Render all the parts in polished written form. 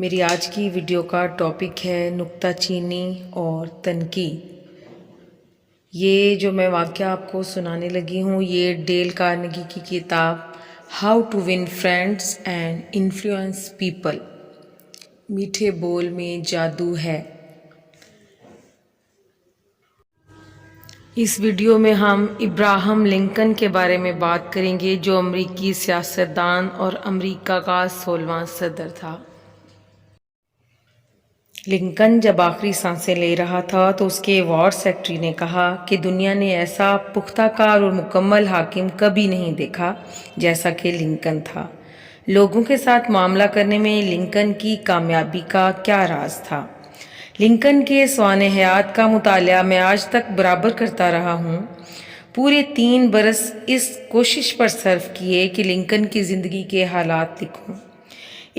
میری آج کی ویڈیو کا ٹاپک ہے نکتہ چینی اور تنقید۔ یہ جو میں واقعہ آپ کو سنانے لگی ہوں یہ ڈیل کارنیگی کی کتاب how to win friends and influence people, میٹھے بول میں جادو ہے۔ اس ویڈیو میں ہم ابراہم لنکن کے بارے میں بات کریں گے جو امریکی سیاستدان اور امریکہ کا 16واں صدر تھا۔ لنکن جب آخری سانسیں لے رہا تھا تو اس کے وار سیکرٹری نے کہا کہ دنیا نے ایسا پختہ کار اور مکمل حاکم کبھی نہیں دیکھا جیسا کہ لنکن تھا۔ لوگوں کے ساتھ معاملہ کرنے میں لنکن کی کامیابی کا کیا راز تھا؟ لنکن کے سوانح حیات کا مطالعہ میں آج تک برابر کرتا رہا ہوں۔ پورے 3 برس اس کوشش پر صرف کیے کہ لنکن کی زندگی کے حالات لکھوں۔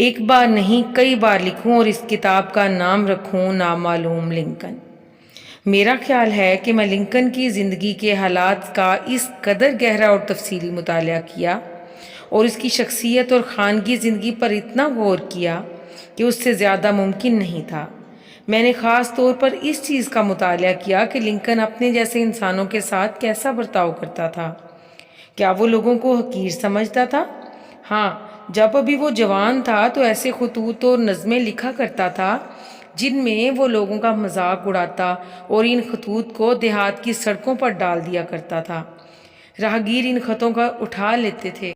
ایک بار نہیں کئی بار لکھوں اور اس کتاب کا نام رکھوں نامعلوم لنکن۔ میرا خیال ہے کہ میں لنکن کی زندگی کے حالات کا اس قدر گہرا اور تفصیلی مطالعہ کیا اور اس کی شخصیت اور خانگی زندگی پر اتنا غور کیا کہ اس سے زیادہ ممکن نہیں تھا۔ میں نے خاص طور پر اس چیز کا مطالعہ کیا کہ لنکن اپنے جیسے انسانوں کے ساتھ کیسا برتاؤ کرتا تھا۔ کیا وہ لوگوں کو حقیر سمجھتا تھا؟ ہاں، جب ابھی وہ جوان تھا تو ایسے خطوط اور نظمیں لکھا کرتا تھا جن میں وہ لوگوں کا مذاق اڑاتا اور ان خطوط کو دیہات کی سڑکوں پر ڈال دیا کرتا تھا۔ راہگیر ان خطوں کا اٹھا لیتے تھے۔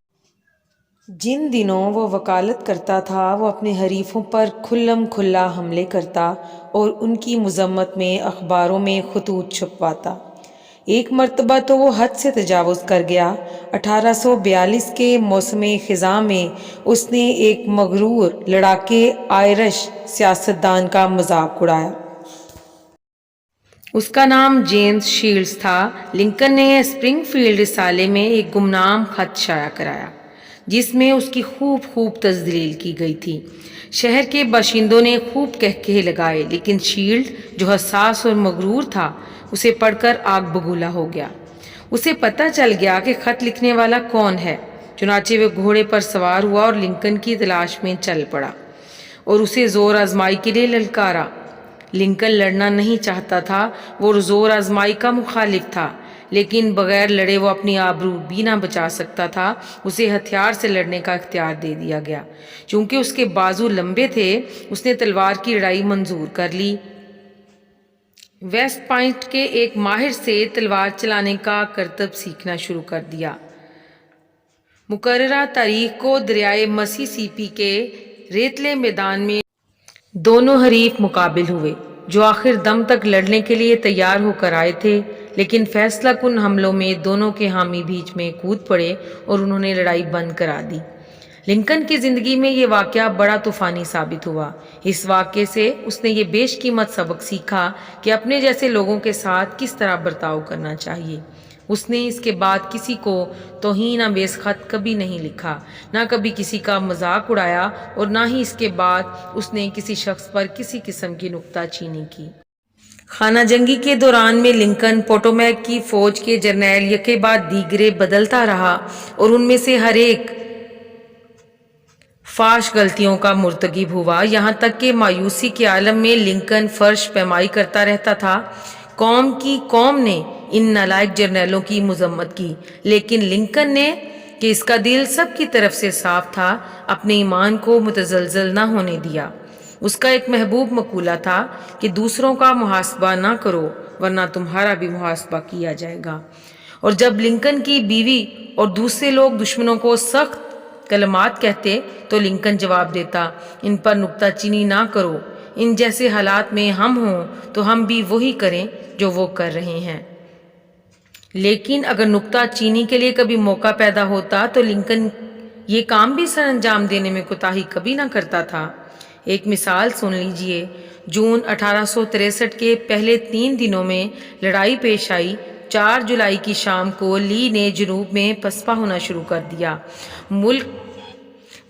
جن دنوں وہ وکالت کرتا تھا وہ اپنے حریفوں پر کھلم کھلا حملے کرتا اور ان کی مذمت میں اخباروں میں خطوط چھپواتا۔ ایک مرتبہ تو وہ حد سے تجاوز کر گیا۔ 1842 کے موسم خزاں میں اس نے ایک مغرور لڑاکے آئرش سیاستدان کا مذاق اڑایا۔ اس کا نام جیمز شیلڈز تھا۔ لنکن نے اسپرنگ فیلڈ رسالے میں ایک گمنام خط شائع کرایا جس میں اس کی خوب تذلیل کی گئی تھی۔ شہر کے باشندوں نے خوب کہکہے لگائے لیکن شیلڈ جو حساس اور مغرور تھا اسے پڑھ کر آگ بگولا ہو گیا۔ اسے پتہ چل گیا کہ خط لکھنے والا کون ہے۔ چنانچہ وہ گھوڑے پر سوار ہوا اور لنکن کی تلاش میں چل پڑا اور اسے زور آزمائی کے لیے للکارا۔ لنکن لڑنا نہیں چاہتا تھا، وہ زور آزمائی کا مخالف تھا، لیکن بغیر لڑے وہ اپنی آبرو بھی نہ بچا سکتا تھا۔ اسے ہتھیار سے لڑنے کا اختیار دے دیا گیا۔ چونکہ اس کے بازو لمبے تھے اس نے تلوار کی لڑائی منظور کر لی۔ ویسٹ پوائنٹ کے ایک ماہر سے تلوار چلانے کا کرتب سیکھنا شروع کر دیا۔ مقررہ تاریخ کو دریائے مسیسی سیپی کے ریتلے میدان میں دونوں حریف مقابل ہوئے جو آخر دم تک لڑنے کے لیے تیار ہو کر آئے تھے، لیکن فیصلہ کن حملوں میں دونوں کے حامی بیچ میں کود پڑے اور انہوں نے لڑائی بند کرا دی۔ لنکن کی زندگی میں یہ واقعہ بڑا طوفانی ثابت ہوا۔ اس واقعے سے اس نے یہ بیش قیمت سبق سیکھا کہ اپنے جیسے لوگوں کے ساتھ کس طرح برتاؤ کرنا چاہیے۔ اس نے اس کے بعد کسی کو توہین آمیز خط کبھی نہیں لکھا، نہ کبھی کسی کا مذاق اڑایا اور نہ ہی اس کے بعد اس نے کسی شخص پر کسی قسم کی نکتہ چینی کی۔ خانہ جنگی کے دوران میں لنکن پوٹومیک کی فوج کے جرنیل یکے بعد دیگرے بدلتا رہا اور ان میں سے ہر ایک فاش غلطیوں کا مرتکب ہوا، یہاں تک کہ مایوسی کے عالم میں لنکن فرش پیمائی کرتا رہتا تھا۔ قوم نے ان نالائق جرنیلوں کی مذمت کی، لیکن لنکن نے کہ اس کا دل سب کی طرف سے صاف تھا اپنے ایمان کو متزلزل نہ ہونے دیا۔ اس کا ایک محبوب مقولہ تھا کہ دوسروں کا محاسبہ نہ کرو ورنہ تمہارا بھی محاسبہ کیا جائے گا۔ اور جب لنکن کی بیوی اور دوسرے لوگ دشمنوں کو سخت کلمات کہتے تو لنکن جواب دیتا، ان پر نکتہ چینی نہ کرو، ان جیسے حالات میں ہم ہوں تو ہم بھی وہی کریں جو وہ کر رہے ہیں۔ لیکن اگر نکتہ چینی کے لیے کبھی موقع پیدا ہوتا تو لنکن یہ کام بھی سر انجام دینے میں کوتاہی کبھی نہ کرتا تھا۔ ایک مثال سن لیجئے۔ جون 1863 کے پہلے 3 دنوں میں لڑائی پیش آئی۔ 4 جولائی کی شام کو لی نے جنوب میں پسپا ہونا شروع کر دیا۔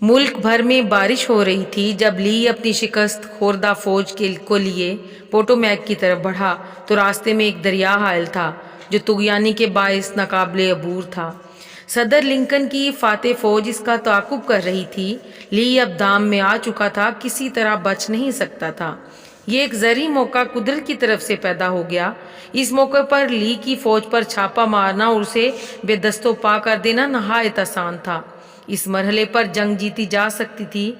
ملک بھر میں بارش ہو رہی تھی۔ جب لی اپنی شکست خوردہ فوج کو لیے پوٹومیک کی طرف بڑھا تو راستے میں ایک دریا حائل تھا جو طغیانی کے باعث ناقابل عبور تھا۔ صدر لنکن کی فاتح فوج اس کا تعاقب کر رہی تھی۔ لی اب دام میں آ چکا تھا، کسی طرح بچ نہیں سکتا تھا۔ یہ ایک زرعی موقع قدرت کی طرف سے پیدا ہو گیا۔ اس موقع پر لی کی فوج پر چھاپا مارنا اور اسے بے دست و پا کر دینا نہایت آسان تھا۔ اس مرحلے پر جنگ جیتی جا سکتی تھی۔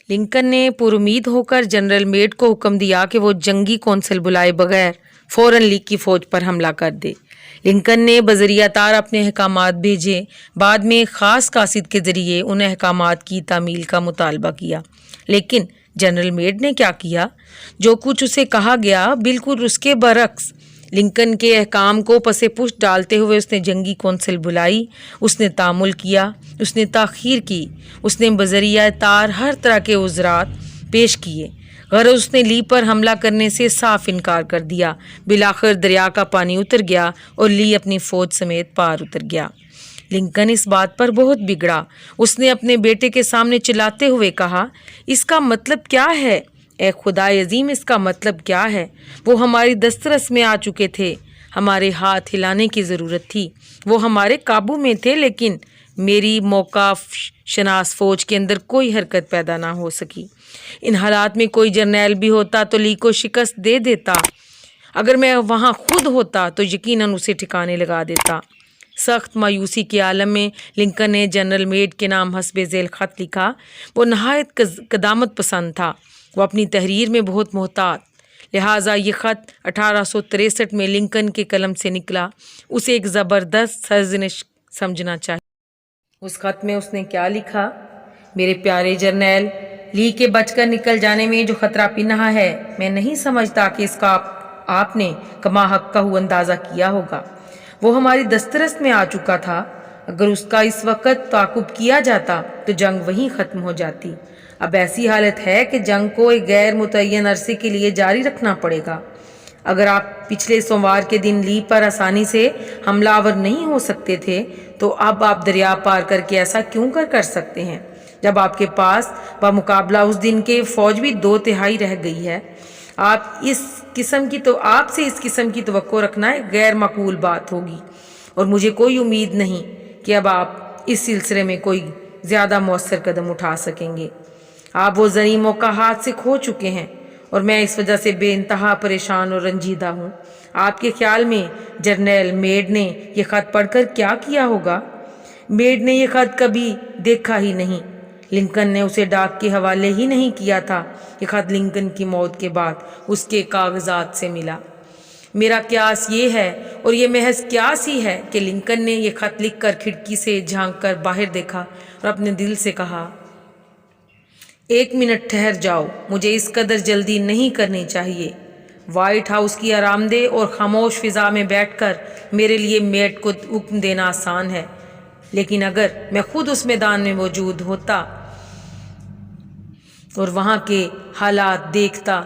لنکن نے پر امید ہو کر جنرل میڈ کو حکم دیا کہ وہ جنگی کونسل بلائے بغیر فوراً لی کی فوج پر حملہ کر دے۔ لنکن نے بذریعہ تار اپنے احکامات بھیجے، بعد میں ایک خاص قاصد کے ذریعے ان احکامات کی تعمیل کا مطالبہ کیا۔ لیکن جنرل میڈ نے کیا کیا؟ جو کچھ اسے کہا گیا بالکل اس کے برعکس۔ لنکن کے احکام کو پس پشت ڈالتے ہوئے اس نے جنگی کونسل بلائی، اس نے تعامل کیا، اس نے تاخیر کی، اس نے بذریعہ تار ہر طرح کے عذرات پیش کیے۔ غرض اس نے لی پر حملہ کرنے سے صاف انکار کر دیا۔ بالآخر دریا کا پانی اتر گیا اور لی اپنی فوج سمیت پار اتر گیا۔ لنکن اس بات پر بہت بگڑا۔ اس نے اپنے بیٹے کے سامنے چلاتے ہوئے کہا، اس کا مطلب کیا ہے؟ اے خدائے عظیم، اس کا مطلب کیا ہے؟ وہ ہماری دسترس میں آ چکے تھے، ہمارے ہاتھ ہلانے کی ضرورت تھی، وہ ہمارے قابو میں تھے، لیکن میری موقع شناس فوج کے اندر کوئی حرکت پیدا نہ ہو سکی۔ ان حالات میں کوئی جرنیل بھی ہوتا تو لی کو شکست دے دیتا۔ اگر میں وہاں خود ہوتا تو یقیناً اسے ٹھکانے لگا دیتا۔ سخت مایوسی کے عالم میں لنکن نے جنرل میڈ کے نام حسب ذیل خط لکھا۔ وہ نہایت قدامت پسند تھا، وہ اپنی تحریر میں بہت محتاط، لہٰذا یہ خط 1863 میں لنکن کے قلم سے نکلا۔ اسے ایک زبردست سرزنش سمجھنا چاہیے۔ اس خط میں اس نے کیا لکھا؟ میرے پیارے جرنیل، لی کے بچ کر نکل جانے میں جو خطرہ پنہا ہے، میں نہیں سمجھتا کہ اس کا آپ نے کما حق کا اندازہ کیا ہوگا۔ وہ ہماری دسترس میں آ چکا تھا۔ اگر اس کا اس وقت تعاقب کیا جاتا تو جنگ وہیں ختم ہو جاتی۔ اب ایسی حالت ہے کہ جنگ کو ایک غیر متعین عرصے کے لیے جاری رکھنا پڑے گا۔ اگر آپ پچھلے سوموار کے دن لی پر آسانی سے حملہ آور نہیں ہو سکتے تھے تو اب آپ دریا پار کر کے ایسا کیوں کر سکتے ہیں، جب آپ کے پاس بمقابلہ اس دن کے فوج بھی 2/3 رہ گئی ہے؟ آپ سے اس قسم کی توقع رکھنا ایک غیر معقول بات ہوگی، اور مجھے کوئی امید نہیں کہ اب آپ اس سلسلے میں کوئی زیادہ مؤثر قدم اٹھا سکیں گے۔ آپ وہ زرعی موقع ہاتھ سے کھو چکے ہیں، اور میں اس وجہ سے بے انتہا پریشان اور رنجیدہ ہوں۔ آپ کے خیال میں جرنیل میڈ نے یہ خط پڑھ کر کیا کیا ہوگا؟ میڈ نے یہ خط کبھی دیکھا ہی نہیں۔ لنکن نے اسے ڈاک کے حوالے ہی نہیں کیا تھا۔ یہ خط لنکن کی موت کے بعد اس کے کاغذات سے ملا۔ میرا قیاس یہ ہے، اور یہ محض قیاس ہی ہے، کہ لنکن نے یہ خط لکھ کر کھڑکی سے جھانک کر باہر دیکھا اور اپنے دل سے کہا، 1 منٹ ٹھہر جاؤ، مجھے اس قدر جلدی نہیں کرنی چاہیے۔ وائٹ ہاؤس کی آرام دہ اور خاموش فضا میں بیٹھ کر میرے لیے میڈ کو حکم دینا آسان ہے، لیکن اگر میں خود اس میدان میں موجود ہوتا اور وہاں کے حالات دیکھتا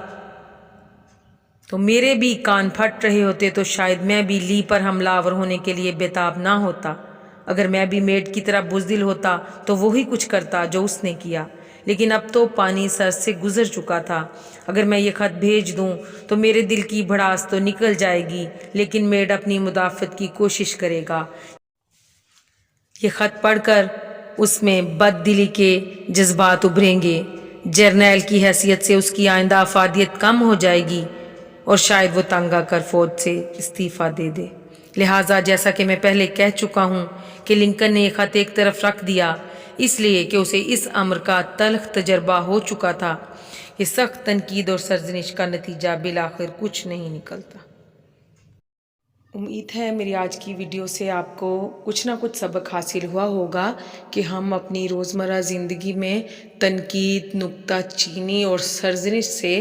تو میرے بھی کان پھٹ رہے ہوتے، تو شاید میں بھی لی پر حملہ آور ہونے کے لیے بےتاب نہ ہوتا۔ اگر میں بھی میڈ کی طرح بزدل ہوتا تو وہی کچھ کرتا جو اس نے کیا، لیکن اب تو پانی سر سے گزر چکا تھا۔ اگر میں یہ خط بھیج دوں تو میرے دل کی بھڑاس تو نکل جائے گی، لیکن میڈ اپنی مدافعت کی کوشش کرے گا۔ یہ خط پڑھ کر اس میں بد دلی کے جذبات ابھریں گے، جرنیل کی حیثیت سے اس کی آئندہ افادیت کم ہو جائے گی، اور شاید وہ تنگ آ کر فوج سے استعفیٰ دے دے۔ لہٰذا جیسا کہ میں پہلے کہہ چکا ہوں کہ لنکن نے یہ خط ایک طرف رکھ دیا، اس لیے کہ اسے اس امر کا تلخ تجربہ ہو چکا تھا۔ یہ سخت تنقید اور سرزنش کا نتیجہ بالآخر کچھ نہیں نکلتا۔ امید ہے میری آج کی ویڈیو سے آپ کو کچھ نہ کچھ سبق حاصل ہوا ہوگا کہ ہم اپنی روزمرہ زندگی میں تنقید، نکتہ چینی اور سرزنش سے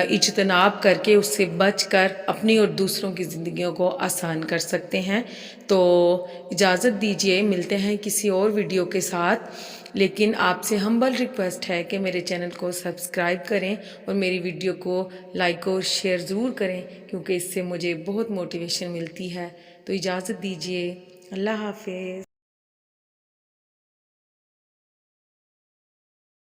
اجتناب کر کے، اس سے بچ کر اپنی اور دوسروں کی زندگیوں کو آسان کر سکتے ہیں۔ تو اجازت دیجیے، ملتے ہیں کسی اور ویڈیو کے ساتھ، لیکن آپ سے ہمبل ریکویسٹ ہے کہ میرے چینل کو سبسکرائب کریں اور میری ویڈیو کو لائک اور شیئر ضرور کریں، کیونکہ اس سے مجھے بہت موٹیویشن ملتی ہے۔ تو اجازت دیجیے، اللہ حافظ۔